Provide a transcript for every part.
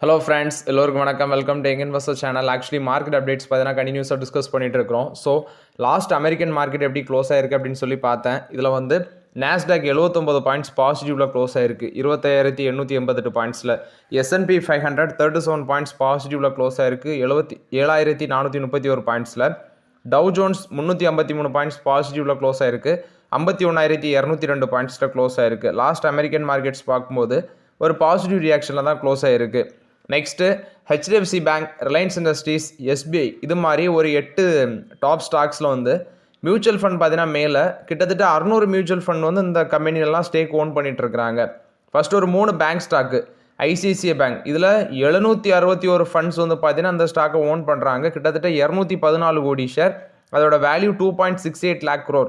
Hello friends, எல்லோருக்கும் வணக்கம். Welcome to young investor channel. Actually market updates பார்த்தீங்கன்னா கண்டினியூஸாக டிஸ்கஸ் பண்ணிட்டு இருக்கிறோம். ஸோ லாஸ்ட் அமெரிக்கன் மார்க்கெட் எப்படி க்ளோஸ் ஆயிருக்கு அப்படின்னு சொல்லி பார்த்தேன். இதில் வந்து நாஸ்டாக் 79 பாயிண்ட்ஸ் பாசிட்டிவ்ல க்ளோஸ் ஆயிருக்கு 25,888 பாயிண்ட்ஸில். S&P 500 37 பாயிண்ட்ஸ் பாசிட்டிவ்ல க்ளோஸ் ஆயிருக்கு 77,431 பாயிண்ட்ஸில். டவ் ஜோன்ஸ் 353 பாயிண்ட்ஸ் பாசிட்டிவ்ல க்ளோஸ் ஆயிருக்கு 51,202 பாயிண்ட்ஸில் க்ளோஸ் ஆயிருக்கு. லாஸ்ட் அமெரிக்கன் மார்க்கெட்ஸ் பார்க்கும்போது ஒரு பாசிட்டிவ் ரியாக்ஷனில் தான் க்ளோஸ் ஆயிருக்கு. Next HDFC bank, Reliance industries, SBI இது மாதிரி ஒரு 8 டாப் ஸ்டாக்ஸில் வந்து மியூச்சுவல் ஃபண்ட் பார்த்தீங்கன்னா மேலே கிட்டத்தட்ட 600 மியூச்சுவல் ஃபண்ட் வந்து இந்த கம்பெனிலலாம் ஸ்டேக் ஓன் பண்ணிட்டு இருக்கிறாங்க. ஃபர்ஸ்ட் ஒரு 3 பேங்க் ஸ்டாக்கு ICICI பேங்க், இதில் 761 ஃபண்ட்ஸ் வந்து பார்த்தீங்கன்னா அந்த ஸ்டாக்கை ஓன் பண்ணுறாங்க. கிட்டத்தட்ட 214 கோடி ஷேர், அதோட வேல்யூ 2.68 lakh crore.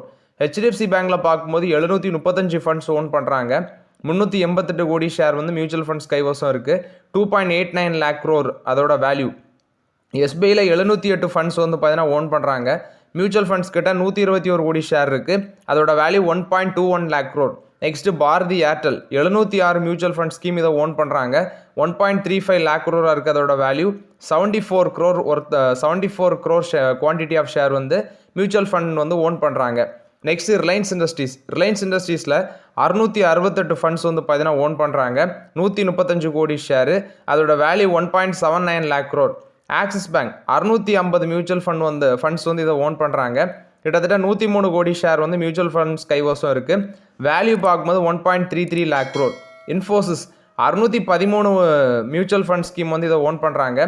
HDFC பேங்க்கில் பார்க்கும்போது 735 ஃபண்ட்ஸ் ஓன் பண்ணுறாங்க. 388 கோடி ஷேர் வந்து மியூச்சுவல் ஃபண்ட்ஸ் கைவசம் இருக்குது. 2.89 lakh crore அதோட வேல்யூ. SBIயில் 708 ஃபண்ட்ஸ் வந்து பார்த்தீங்கன்னா ஓன் பண்ணுறாங்க. மியூச்சுவல் ஃபண்ட்ஸ் கிட்ட 121 கோடி ஷேர் இருக்குது, அதோட value 1.21 lakh crore. Next Bharti Airtel 706 mutual fund scheme இதை ஓன் பண்ணுறாங்க. 1.35 lakh crore இருக்குது அதோட value. 74 crore quantity of share வந்து மியூச்சுவல் ஃபண்ட் வந்து ஓன் பண்ணுறாங்க. நெக்ஸ்ட் ரிலையன்ஸ் இண்டஸ்ட்ரீஸில் 668 ஃபண்ட்ஸ் வந்து பார்த்தீங்கன்னா ஓன் பண்ணுறாங்க. 135 கோடி ஷேரு, அதோட value 1.79 lakh crore. Axis bank 650 mutual funds வந்து இதை ஓன் பண்ணுறாங்க. கிட்டத்தட்ட 103 கோடி ஷேர் வந்து மியூச்சுவல் ஃபண்ட்ஸ் கைவசம் இருக்குது. வேல்யூ பார்க்கும்போது 1.33 lakh crore. Infosys 613 mutual fund scheme வந்து இதை ஓன் பண்ணுறாங்க.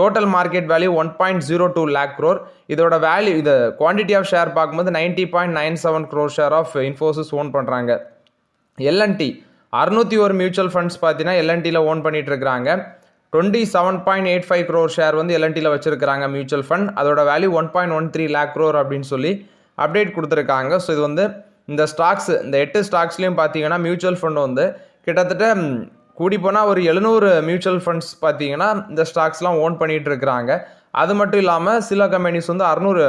Total market value 1.02 lakh crore. இதோட வேல்யூ இது குவான்டிட்டி ஆஃப் ஷேர் பார்க்கும்போது 90.97 crore share of Infosys own பண்ணுறாங்க. L&T 601 மியூச்சுவல் ஃபண்ட்ஸ் பார்த்தீங்கன்னா L&Tயில் ஓன் பண்ணிட்டு இருக்கிறாங்க. 27.85 crore ஷேர் வந்து L&Tயில் வச்சிருக்கிறாங்க மியூச்சுவல் ஃபண்ட். அதோட வேல்யூ 1.13 lakh crore அப்படின்னு சொல்லி அப்டேட் கொடுத்துருக்காங்க. ஸோ இது வந்து இந்த ஸ்டாக்ஸ், இந்த 8 ஸ்டாக்ஸ்லையும் பார்த்தீங்கன்னா மியூச்சுவல் ஃபண்ட் வந்து கிட்டத்தட்ட கூடி போனால் ஒரு 700 மியூச்சுவல் ஃபண்ட்ஸ் பார்த்தீங்கன்னா இந்த ஸ்டாக்ஸ்லாம் ஓன் பண்ணிட்டு இருக்கிறாங்க. அது மட்டும் இல்லாமல் சில கம்பெனிஸ் வந்து 600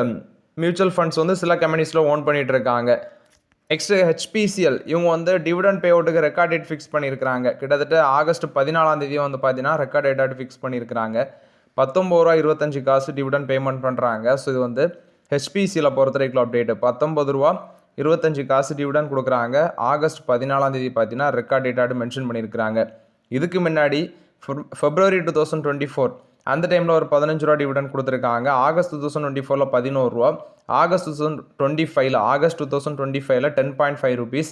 மியூச்சுவல் ஃபண்ட்ஸ் வந்து சில கம்பெனிஸில் ஓன் பண்ணிட்டு இருக்காங்க. நெக்ஸ்ட் HPCL, இவங்க வந்து டிவிடெண்ட் பே அவுட்டுக்கு ரெக்கார்ட் டேட் ஃபிக்ஸ் பண்ணியிருக்கிறாங்க. கிட்டத்தட்ட ஆகஸ்ட் 14 வந்து பார்த்தீங்கன்னா ரெக்கார்ட் டேட் ஃபிக்ஸ் பண்ணியிருக்கிறாங்க. 19 ரூபா 25 டிவிடெண்ட் பேமெண்ட் பண்ணுறாங்க. ஸோ இது வந்து HPCL பொறுத்த வரைக்கும் அப்டேட் 19 ரூபா 25 டிவிடெண்ட் கொடுக்குறாங்க. ஆகஸ்ட் 14 பார்த்தீங்கன்னா ரெக்கார்ட் டேட்டாட்டு மென்ஷன் பண்ணியிருக்கிறாங்க. இதுக்கு முன்னாடி February 2024 அந்த டைமில் ஒரு 15 ரூபா டிவிடெண்ட் கொடுத்துருக்காங்க. ஆகஸ்ட் 2024 11 ரூபா, ஆகஸ்ட் 2025 10.5 rupees.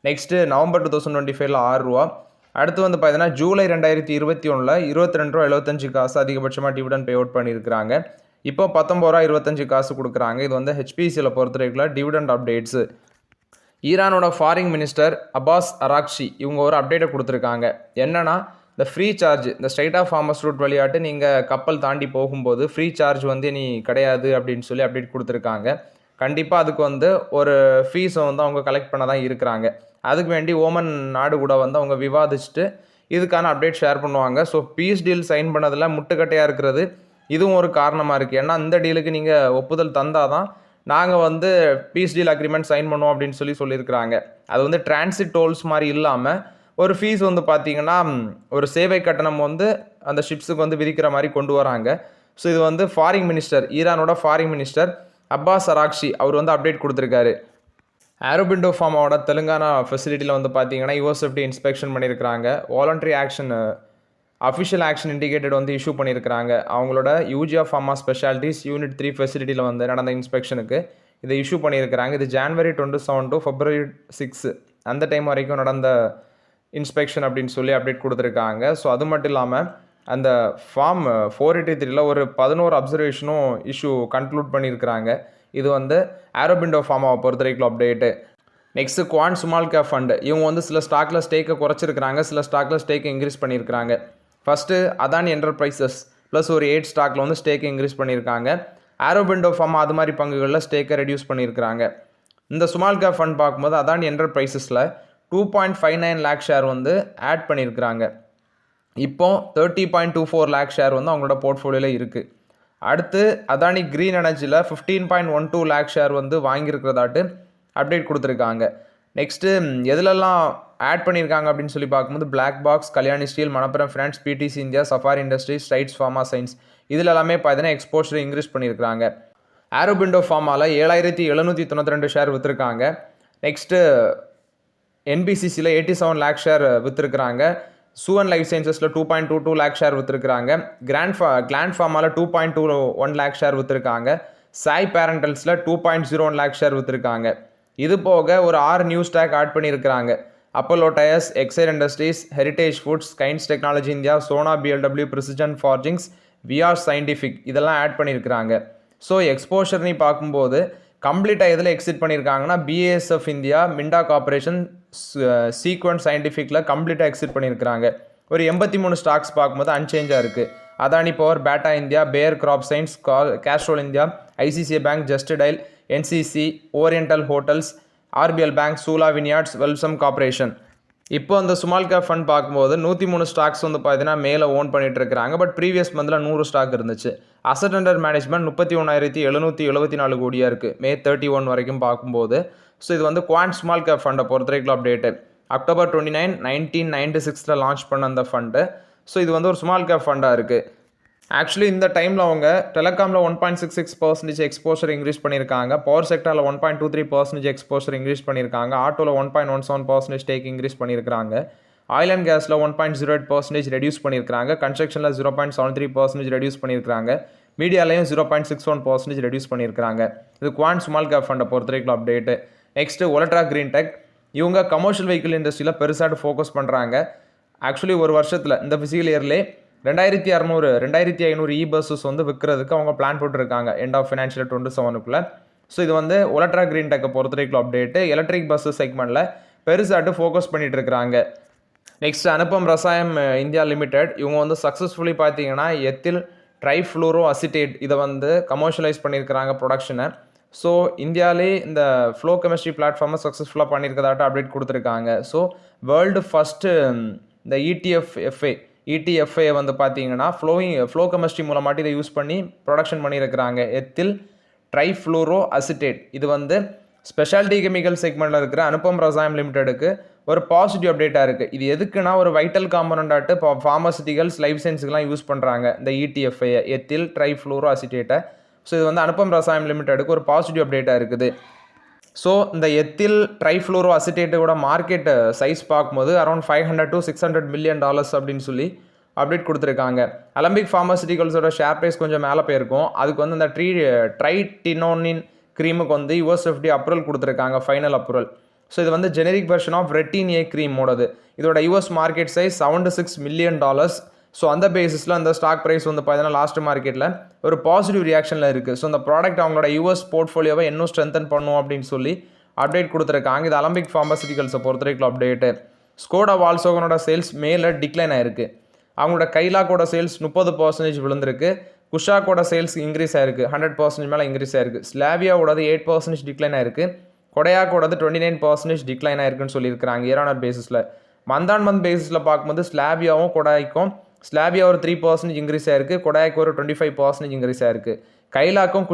நெக்ஸ்ட்டு நவம்பர் 2025 6 ரூபா. அடுத்து வந்து பார்த்தீங்கன்னா ஜூலை 2021 22 ரூபா 75 அதிகபட்சமாக டிவிடெண்ட் பே அவுட் பண்ணியிருக்கிறாங்க. இப்போ 19 ரூபா 25 கொடுக்குறாங்க. இது வந்து HPCL பொறுத்த வரைக்கும் டிவிடெண்ட் அப்டேட்ஸு. ஈரானோட ஃபாரின் மினிஸ்டர் அப்பாஸ் அராக்ஷி இவங்க ஒரு அப்டேட்டை கொடுத்துருக்காங்க. என்னன்னா, இந்த ஃப்ரீ சார்ஜ், இந்த ஸ்ட்ரைட் ஆஃப் ஹார்மஸ் ரூட் வழியாட்டு நீங்கள் கப்பல் தாண்டி போகும்போது ஃப்ரீ சார்ஜ் வந்து நீ கிடையாது அப்படின்னு சொல்லி அப்டேட் கொடுத்துருக்காங்க. கண்டிப்பாக அதுக்கு வந்து ஒரு ஃபீஸை வந்து அவங்க கலெக்ட் பண்ண தான் இருக்கிறாங்க. அதுக்கு வேண்டி ஓமன் நாடு கூட வந்து அவங்க விவாதிச்சுட்டு இதுக்கான அப்டேட் ஷேர் பண்ணுவாங்க. ஸோ பீஸ் டீல் சைன் பண்ணதில் முட்டுக்கட்டையாக இருக்கிறது இதுவும் ஒரு காரணமாக இருக்குது. ஏன்னா இந்த டீலுக்கு நீங்கள் ஒப்புதல் தந்தால் தான் நாங்கள் வந்து பீஸ் டீல் அக்ரிமெண்ட் சைன் பண்ணுவோம் அப்படின்னு சொல்லியிருக்கிறாங்க. அது வந்து டிரான்சிட் டோல்ஸ் மாதிரி இல்லாமல் ஒரு ஃபீஸ் வந்து பார்த்தீங்கன்னா ஒரு சேவை கட்டணம் வந்து அந்த ஷிப்ஸுக்கு வந்து விதிக்கிற மாதிரி கொண்டு வராங்க. ஸோ இது வந்து ஃபாரின் மினிஸ்டர், ஈரானோட ஃபாரின் மினிஸ்டர் அப்பாஸ் அராக்ஷி அவர் வந்து அப்டேட் கொடுத்துருக்காரு. ஆரோபிண்டோ ஃபார்மாவோட தெலுங்கானா ஃபெசிலிட்டியில் வந்து பார்த்தீங்கன்னா USFDA இன்ஸ்பெக்ஷன் பண்ணியிருக்கிறாங்க. Voluntary action official action indicated வந்து இஷ்யூ பண்ணியிருக்கிறாங்க. அவங்களோட யூஜியா ஃபார்மா ஸ்பெஷாலிட்டிஸ் யூனிட் 3 ஃபெசிலிட்டியில் வந்து நடந்த இன்ஸ்பெக்ஷனுக்கு இதை இஷ்யூ பண்ணியிருக்கிறாங்க. இது January 27 to February 6 அந்த டைம் வரைக்கும் நடந்த இன்ஸ்பெக்ஷன் அப்படின்னு சொல்லி அப்டேட் கொடுத்துருக்காங்க. ஸோ அது மட்டும் இல்லாமல் அந்த ஃபார்ம் 483 ஒரு 11 அப்சர்வேஷனும் இஷ்யூ கன்க்ளூட் பண்ணியிருக்கிறாங்க. இது வந்து ஆரோபிண்டோ ஃபார்மாவை பொறுத்த வரைக்கும் update. Next Quant small cap fund, இவங்க வந்து சில ஸ்டாக்கில் ஸ்டேக்கை குறைச்சிருக்கிறாங்க, சில ஸ்டாக்கில் ஸ்டேக்கை இன்க்ரீஸ் பண்ணியிருக்கிறாங்க. ஃபஸ்ட்டு அதானி என்டர்பிரைசஸ் ப்ளஸ் ஒரு 8 ஸ்டாக்கில் வந்து ஸ்டேக்கை இன்க்ரீஸ் பண்ணியிருக்காங்க. ஆரோபிண்டோ ஃபார்மா அது மாதிரி பங்குகளில் ஸ்டேக்கை ரெடியூஸ் பண்ணியிருக்கிறாங்க. இந்த ஸ்மால் கேப் ஃபண்ட் பார்க்கும்போது அதானி என்டர்பிரைசஸில் 2.59 lakh ஷேர் வந்து ஆட் பண்ணியிருக்கிறாங்க. இப்போ 30.24 lakh ஷேர் வந்து அவங்களோட போர்ட்ஃபோலியோவில் இருக்குது. அடுத்து அதானி க்ரீன் எனர்ஜியில் 15.12 lakh ஷேர் வந்து வாங்கியிருக்கிறதாட்டு அப்டேட் கொடுத்துருக்காங்க. நெக்ஸ்ட்டு எதுலெல்லாம் ஆட் பண்ணியிருக்காங்க அப்படின்னு சொல்லி பார்க்கும்போது black box, Kalyani steel, Manappuram finance, PTC India, Safari industries, Strides pharma science இதில் எல்லாமே பார்த்தீங்கன்னா எக்ஸ்போஷர் இன்க்ரீஸ் பண்ணியிருக்காங்க. ஆரோபிண்டோ ஃபார்மாவில் 7792 ஷேர் விற்றுருக்காங்க. நெக்ஸ்ட்டு என்பிசிசியில் 87 லேக் ஷேர் விற்றுருக்காங்க. சுவன் லைஃப் சயின்சஸில் 2.22 லேக் ஷேர் விற்றுருக்காங்க. கிளாண்ட் ஃபார்மாவில் 2.21 லேக் ஷேர் விற்றுருக்காங்க. சாய் பேரண்டல்ஸில் 2.01 லேக் ஷேர் விற்றுருக்காங்க. இது போக ஒரு 6 நியூ ஸ்டாக் ஆட் பண்ணியிருக்கிறாங்க. Apollo tyres, Exide industries, Heritage foods, Kaynes technology India, Sona BLW, precision forgings, VR scientific இதெல்லாம் ஆட் பண்ணியிருக்கிறாங்க. ஸோ எக்ஸ்போஷர்னு பார்க்கும்போது கம்ப்ளீட்டாக எதில் எக்ஸிட் பண்ணியிருக்காங்கன்னா BASF India, Minda corporation, Sequent சயின்டிஃபிக்கில் கம்ப்ளீட்டாக எக்ஸிட் பண்ணியிருக்கிறாங்க. ஒரு 83 ஸ்டாக்ஸ் பார்க்கும்போது அன்சேஞ்சாக இருக்குது. Adani power, Bata India, Bayer crop science, Castrol India, ICICI bank, just dial, NCC, oriental hotels, RBL bank, Sula vineyards, Welspun corporation. இப்போ அந்த ஸ்மால் கேப் ஃபண்ட் பார்க்கும்போது 103 ஸ்டாக்ஸ் வந்து பார்த்தீங்கன்னா மேலே ஓன் பண்ணிட்டு இருக்கிறாங்க. பட் ப்ரீவியஸ் மந்தில் 100 ஸ்டாக் இருந்துச்சு. அசட் அண்டர் மேனேஜ்மெண்ட் 31,774 கோடியாக இருக்குது மே 31 வரைக்கும் பார்க்கும்போது. ஸோ இது வந்து குவாண்ட் ஸ்மால் கேப் ஃபண்டை பொறுத்த வரைக்கும் அப்டேட்டு அக்டோபர் 29, 1996 லான்ச் பண்ண அந்த ஃபண்டு. ஸோ இது வந்து ஒரு ஸ்மால் கேப் ஃபண்டாக இருக்குது. ஆக்சுவலி இந்த டைமில் அவங்க டெலகாமில் 1.66% எக்ஸ்போஷர் இன்க்ரீஸ் பண்ணியிருக்காங்க. பவர் செக்டரில் 1.23% எக்ஸ்போஷர் இன்க்ரீஸ் பண்ணியிருக்காங்க. ஆட்டோவில் 1.17% ஸ்டேக் இன்க்ரீஸ் பண்ணியிருக்காங்க. ஆயில் அண்ட் கேஸில் 1.08% ரெடியூஸ் பண்ணியிருக்காங்க. கன்ஸ்ட்ரக்ஷனில் 0.73% ரெடியூஸ் பண்ணியிருக்காங்க. மீடியாலையும் 0.61% ரெடியூஸ் பண்ணியிருக்காங்க. இது குவாண்ட் ஸ்மால் கேப் ஃபண்டை பொறுத்த வரைக்கும் அப்டேட்டு. நெக்ஸ்ட்டு ஒலட்ரா கிரீன் டெக், இவங்க கமர்ஷியல் வெஹிக்கிள் இண்டஸ்ட்ரியில் பெருசாக ஃபோக்கஸ் பண்ணுறாங்க. ஆக்சுவலி ஒரு வருஷத்தில் இந்த ஃபிசிக்கல் இயர்லேயே 2600 2500 பஸ்ஸஸ் வந்து விற்கிறதுக்கு அவங்க பிளான் போட்டுருக்காங்க எண்ட் ஆஃப் ஃபினான்ஷியல் 27க்குள்ளே. ஸோ இது வந்து ஒலட்ரா கிரீன் டெக்கை பொறுத்த வரைக்கும் அப்டேட்டு. எலக்ட்ரிக் பஸ்ஸு செக்மெண்ட்டில் பெருசாட்டு ஃபோக்கஸ் பண்ணிட்டு இருக்கிறாங்க. நெக்ஸ்ட் அனுப்பம் ரசாயம் இந்தியா லிமிடெட், இவங்க வந்து சக்ஸஸ்ஃபுல்லி பார்த்தீங்கன்னா எத்தில் ட்ரைஃப்ளூரோ அசிட்டேட் இதை வந்து கமர்ஷியலைஸ் பண்ணியிருக்கிறாங்க ப்ரொடக்ஷனை. ஸோ இந்தியாவிலே இந்த ஃப்ளோ கெமிஸ்ட்ரி பிளாட்ஃபார்மை சக்ஸஸ்ஃபுல்லாக பண்ணியிருக்கதாட்ட அப்டேட் கொடுத்துருக்காங்க. ஸோ வேர்ல்டு ஃபஸ்ட்டு இந்த இடிஎஃப்ஐ வந்து பார்த்தீங்கன்னா ஃப்ளோ கெமிஸ்ட்ரி மூலமாட்டி இதை யூஸ் பண்ணி ப்ரொடக்ஷன் பண்ணியிருக்கிறாங்க. எத்தில் ட்ரைஃப்ளூரோ அசிட்டேட் இது வந்து ஸ்பெஷாலிட்டி கெமிக்கல் செக்மெண்ட்டில் இருக்கிற அனுப்பம் ரசாயம் லிமிடெடுக்கு ஒரு பாசிட்டிவ் அப்டேட்டாக இருக்குது. இது எதுக்குன்னா ஒரு வைட்டல் காம்பனண்டாட்டு இப்போ ஃபார்மசிட்டிகல்ஸ், லைஃப் சயின்ஸுக்கெலாம் யூஸ் பண்ணுறாங்க இந்த இடிஎஃப்ஐ எத்தில் ட்ரைஃப்ளூரோ அசிட்டேட்டை. ஸோ இது வந்து அனுப்பம் ரசாயம் லிமிடெடுக்கு ஒரு பாசிட்டிவ் அப்டேட்டாக இருக்குது. ஸோ இந்த எத்தில் ட்ரைஃப்ளூரோ அசிட்டேட்டோட மார்க்கெட் சைஸ் பார்க்கும்போது அரௌண்ட் $500 to $600 million அப்படின்னு சொல்லி அப்டேட் கொடுத்துருக்காங்க. அலம்பிக் ஃபார்மசிட்டிகல்ஸோட ஷேர் ப்ரைஸ் கொஞ்சம் மேலே போயிருக்கும். அதுக்கு வந்து இந்த ட்ரைட்டினோனின் க்ரீமுக்கு வந்து யூஎஸ்எஃப்டி அப்ரூவல் கொடுத்துருக்காங்க, ஃபைனல் அப்ரூவல். ஸோ இது வந்து ஜெனரிக் வெர்ஷன் ஆஃப் ரெட்டின் ஏ க்ரீமோடது. இதோட US market size $76 million. So அந்த பேசிஸில் அந்த ஸ்டாக் ப்ரைஸ் வந்து பார்த்தீங்கன்னா லாஸ்ட் மார்க்கெட்டில் ஒரு பாசிட்டிவ் ரியாக்ஷனில் இருக்குது. ஸோ இந்த ப்ராடக்ட் அவங்களோட யூஎஸ் போர்ட்ஃபோலியோவை இன்னும் ஸ்ட்ரென்தன் பண்ணும் அப்படின்னு சொல்லி அப்டேட் கொடுத்துருக்காங்க. இது அலம்பிக் ஃபார்மசிட்டிகல்ஸை பொறுத்த வரைக்கும் அப்டேட்டு. ஸ்கோடா வால்சோகனோட சேல்ஸ் மேலே டிக்ளைன் ஆயிருக்கு. அவங்களோட கைலாக்கோட சேல்ஸ் 30% விழுந்திருக்கு. குஷாக்கோட சேல்ஸ் இன்க்ரீஸ் ஆயிருக்கு, 100% மேலே இன்க்ரீஸ் ஆயிருக்கு. ஸ்லாவியாவோடது 8% டிக்ளைன் ஆயிருக்கு. கொடையாக்கோடது 29% டிக்ளைன் ஆயிருக்குன்னு சொல்லியிருக்கிறாங்க இயர் ஆன் இயர் பேசிஸில். மந்த் பேசிஸில் பார்க்கும்போது ஸ்லாவியாவும் கொடாய்க்கும் ஸ்லாவியா ஒரு 3% இன்க்ரீஸ் ஆயிருக்கு, கொடாய்க்கு ஒரு 25% இன்க்ரீஸ் ஆயிருக்கு. கைலாக்கும்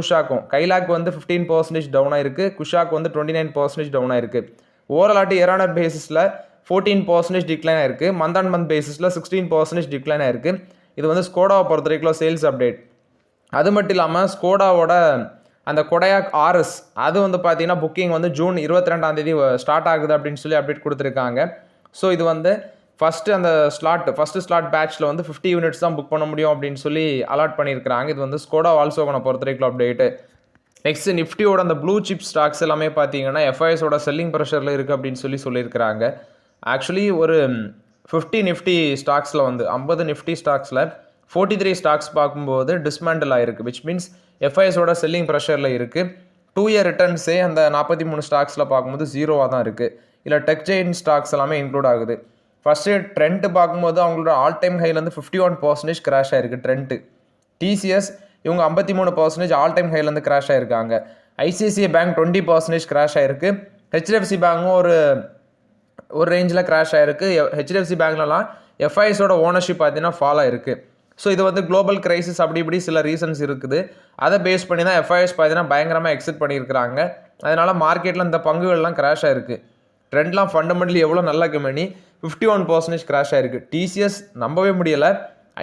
கைலாக்கு வந்து 15% டவுன் ஆயிருக்கு, குஷாக்கு வந்து 29% டவுன் ஆயிருக்கு. ஓவராலாட்டு இயர் ஆன் இயர் பேசிஸில் 14% டிக்ளைன் ஆயிருக்கு. மந்த் பேசிஸில் 16% டிக்ளைன் ஆயிருக்கு. இது வந்து ஸ்கோடாவை பொறுத்த வரைக்கும் சேல்ஸ் அப்டேட். அது மட்டும் இல்லாமல் ஸ்கோடாவோட அந்த கொடையாக் ஆர்எஸ் அது வந்து பார்த்தீங்கன்னா புக்கிங் வந்து ஜூன் 22 ஸ்டார்ட் ஆகுது அப்படின்னு சொல்லி அப்டேட் கொடுத்துருக்காங்க. ஸோ இது வந்து ஃபஸ்ட்டு ஸ்லாட் பேட்சில் வந்து 50 யூனிட்ஸ் தான் புக் பண்ண முடியும் அப்படின்னு சொல்லி அலாட் பண்ணியிருக்கிறாங்க. இது வந்து ஸ்கோடா வால்சோகனை பொறுத்த வரைக்கும் அப்டேட்டு. நெக்ஸ்ட் நிஃப்டியோட அந்த ப்ளூ சிப் ஸ்டாக்ஸ் எல்லாமே பார்த்தீங்கன்னா எஃப்ஐஎஸோட செல்லிங் ப்ரெஷரில் இருக்குது அப்படின்னு சொல்லியிருக்கிறாங்க. ஆக்சுவலி ஒரு 50 நிஃப்டி ஸ்டாக்ஸில் வந்து 50 நிஃப்டி ஸ்டாக்ஸில் 43 ஸ்டாக்ஸ் பார்க்கும்போது டிஸ்மேண்டில் ஆயிருக்கு, விச் மீன்ஸ் எஃப்ஐஎஸோட செல்லிங் ப்ரெஷரில் இருக்குது. 2 இயர் ரிட்டர்ன்ஸே அந்த 43 ஸ்டாக்ஸில் பார்க்கும்போது 0 தான் இருக்குது. இல்லை டெக் ஜெயின் ஸ்டாக்ஸ் எல்லாமே இன்க்ளூட் ஆகுது. ஃபஸ்ட்டு ட்ரெண்ட் பார்க்கும்போது அவங்களோட ஆல் டைம் ஹைலேருந்து 51% கிராஷ் ஆகிருக்கு ட்ரெண்ட்டு. டிசிஎஸ் இவங்க 53% ஆல் டைம் ஹைலேருந்து கிராஷ் ஆகிருக்காங்க. ஐசிஐசிஐ பேங்க் 20% கிராஷ் ஆகிருக்கு. ஹெச்டிஎஃப்சி பேங்கும் ஒரு ரேஞ்சில் கிராஷ் ஆகிருக்கு. ஹெச்டிஎஃப்சி பேங்க்லலாம் எஃப்ஐஎஸோட ஓனர்ஷிப் பார்த்தீங்கன்னா ஃபால் ஆகிருக்கு. ஸோ இது வந்து குளோபல் கிரைசிஸ் அப்படி இப்படி சில ரீசன்ஸ் இருக்குது. அதை பேஸ் பண்ணி தான் எஃப்ஐஎஸ் பார்த்தீங்கன்னா பயங்கரமாக எக்ஸிட் பண்ணியிருக்கிறாங்க. அதனால் மார்க்கெட்டில் இந்த பங்குகள்லாம் கிராஷ் ஆகிருக்கு. ட்ரெண்ட்லாம் ஃபண்டமெண்டலி எவ்வளோ நல்ல கம்பெனி 51% கிராஷ் ஆயிருக்கு. டிசிஎஸ் நம்பவே முடியலை,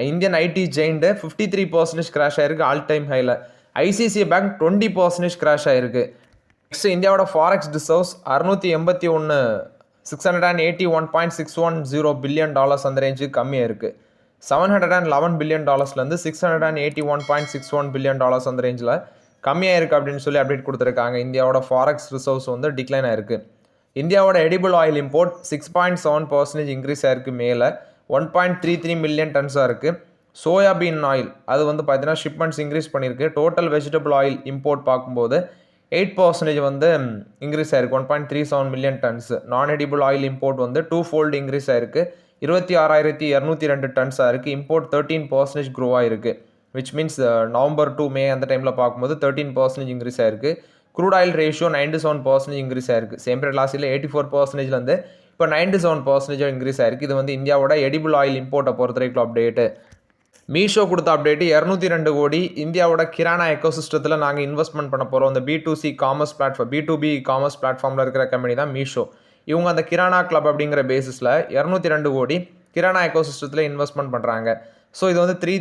இந்தியன் ஐடி ஜெயிண்ட் 53% கிராஷ் ஆயிருக்கு ஆல் டைம் ஹையில். ஐசிஐசிஐ பேங்க் 20% கிராஷ் ஆயிருக்கு. நெக்ஸ்ட் இந்தியாவோட ஃபாரெக்ஸ் ரிசர்வ்ஸ் 681.610 பில்லியன் டாலர்ஸ் அந்த ரேஞ்சுக்கு கம்மியாக இருக்குது. $711 பில்லியன் டாலர்ஸ்லேருந்து $681.61 பில்லியன் டாலர்ஸ் அந்த ரேஞ்சில் கம்மியாக இருக்குது அப்படின்னு சொல்லி அப்டேட் கொடுத்துருக்காங்க. இந்தியாவோட ஃபாரெக்ஸ் ரிசர்வ்ஸ் வந்து டிக்ளைன் ஆயிருக்கு. இந்தியாவோட எடிபிள் ஆயில் இம்போர்ட் 6.7% இன்க்ரீஸ் ஆயிருக்கு. மேலே 1.33 மில்லியன் டன்ஸாக இருக்குது. சோயாபீன் ஆயில் அது வந்து பார்த்தீங்கன்னா ஷிப்மெண்ட்ஸ் இன்க்ரீஸ் பண்ணியிருக்கு. டோட்டல் வெஜிடபிள் ஆயில் இம்போர்ட் பார்க்கும்போது 8% வந்து இன்க்ரீஸ் ஆயிருக்கு, 1.37 மில்லியன் டன்ஸ். நான் எடிபிள் ஆயில் இம்போர்ட் வந்து 2-fold இன்க்ரீஸ் ஆயிருக்கு, 26,202 டன்ஸாக இருக்குது. இம்போர்ட் 13% க்ரோ ஆயிருக்கு, விச் மீன்ஸ் நவம்பர் டு மே அந்த டைமில் பார்க்கும்போது 13% இன்க்ரீஸ் ஆயிருக்கு. க்ரூட் ஆயில் ரேஷியோ 97% இன்க்ரீஸ் ஆயிருக்கு. சேம் பீரியட் லாஸ்ட் இயரில் 84%லேருந்து இப்போ 97% இன்க்ரீஸ் ஆயிருக்கு. இது வந்து இந்தியாவோட எடிபிள் ஆயில் இம்போர்ட்டை பொறுத்த வரைக்கும் அப்டேட்டு. மீஷோ கொடுத்த அப்டேட்டு 202 கோடி இந்தியாவோட கிரானா எக்கோசிஸ்டத்தில் நாங்கள் இன்வெஸ்ட்மெண்ட் பண்ண போகிறோம். இந்த B2C commerce platform, B2B commerce பிளாட்ஃபார்மில் இருக்கிற கம்பெனி தான் மீஷோ. இவங்க அந்த கிரானா கிளப் அப்படிங்கிற பேசிஸில் 202 கோடி கிரானா எக்கோசிஸ்டத்தில் இன்வெஸ்ட்மெண்ட் பண்ணுறாங்க. ஸோ இது வந்து 3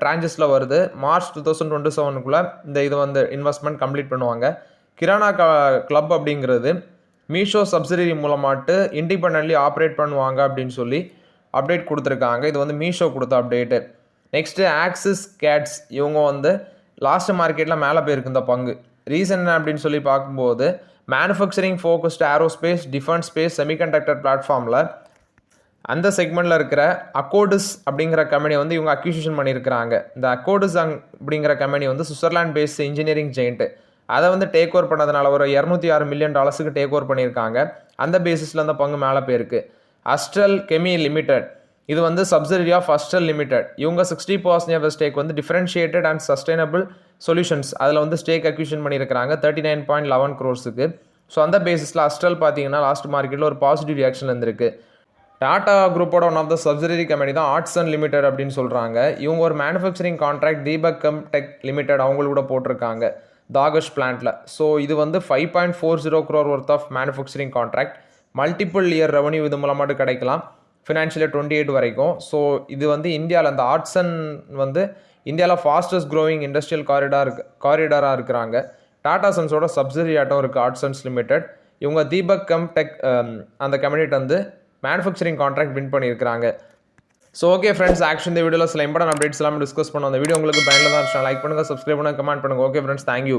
ட்ரான்ச்சஸில் வருது. மார்ச் 2027 இந்த இது வந்து இன்வெஸ்ட்மெண்ட் கம்ப்ளீட் பண்ணுவாங்க. கிரானா கிளப் அப்படிங்கிறது மீஷோ சப்சிடரி மூலமாட்டு இண்டிபெண்டன்ட்லி ஆப்ரேட் பண்ணுவாங்க அப்படின்னு சொல்லி அப்டேட் கொடுத்துருக்காங்க. இது வந்து மீஷோ கொடுத்த அப்டேட்டு. நெக்ஸ்ட்டு ஆக்சிஸ் கேட்ஸ், இவங்க வந்து லாஸ்ட் மார்க்கெட்டில் மேலே போயிருக்கு இந்த பங்கு. ரீசன் என்ன அப்படின்னு சொல்லி பார்க்கும்போது manufacturing focused aerospace, defence space, semiconductor பிளாட்ஃபார்மில் அந்த செக்மெண்ட்டில் இருக்கிற அக்கோடிஸ் அப்படிங்கிற கம்பெனி வந்து இவங்க அக்யூசிஷன் பண்ணியிருக்கிறாங்க. இந்த அக்கோடிஸ் அப்படிங்கிற கம்பெனி வந்து சுவிட்சர்லாண்ட் பேஸ்ட் இன்ஜினியரிங் ஜெயிண்ட்டு, அதை வந்து டேக் ஓவர் பண்ணதுனால ஒரு $206 மில்லியன் டேக் ஓவர் பண்ணியிருக்காங்க. அந்த பேசிஸில் அந்த பங்கு மேலே போயிருக்கு. அஸ்ட்ரல் கெமி லிமிடெட், இது வந்து சப்சிடரி ஆஃப் அஸ்ட்ரல் லிமிடெட். இவங்க 60% ஸ்டேக் வந்து டிஃபரன்ஷியேட்டட் அண்ட் சஸ்டைனபிள் சொல்யூஷன்ஸ் அதில் வந்து ஸ்டேக் அக்யூஷன் பண்ணியிருக்கிறாங்க 39.11 crores. ஸோ அந்த பேசிஸில் அஸ்ட்ரல் பார்த்தீங்கன்னா லாஸ்ட் மார்க்கெட்டில் ஒரு பாசிட்டிவ் ரியாக்ஷன் இருந்திருக்கு. டாடா குரூப்போட one of the subsidiary company தான் ஆர்ட்சன் லிமிடெட் அப்படின்னு சொல்கிறாங்க. இவங்க ஒரு manufacturing contract Deepak com tech limited அவங்களோட போட்டிருக்காங்க தாகஷ் பிளான்ட்டில். ஸோ இது வந்து 5.40 crore worth of manufacturing contract. Multiple year revenue இது மூலமாட்டு கிடைக்கலாம் ஃபினான்ஷியல் 28 வரைக்கும். ஸோ இது வந்து இந்தியாவில் அந்த ஆர்ட்சன் வந்து இந்தியாவில் ஃபாஸ்டஸ்ட் க்ரோவிங் இண்டஸ்ட்ரியல் காரிடாராக இருக்கிறாங்க. டாடா சன்ஸோட சப்சிடரி ஆட்டம் இருக்குது ஆர்ட்சன்ஸ் லிமிடெட். இவங்க தீபக் கம் டெக் அந்த கம்பெனிட்டு வந்து மேனுஃபேக்சரிங் கான்ட்ராக்ட் வின் பண்ணியிருக்கிறாங்க. ஸோ ஓகே ஃப்ரெண்ட்ஸ், ஆக்சுவலி இந்த வீடியோவில் சில இம்பார்ட்டன்ட் அப்டேட்ஸ் எல்லாமே டிஸ்கஸ் பண்ணோம். அந்த வீடியோ உங்களுக்கு பயனில் தான் இருந்துச்சு. லைக் பண்ணுங்கள், சப்ஸ்கிரைப் பண்ணுங்கள், கமெண்ட் பண்ணுங்கள். Okay friends, thank you.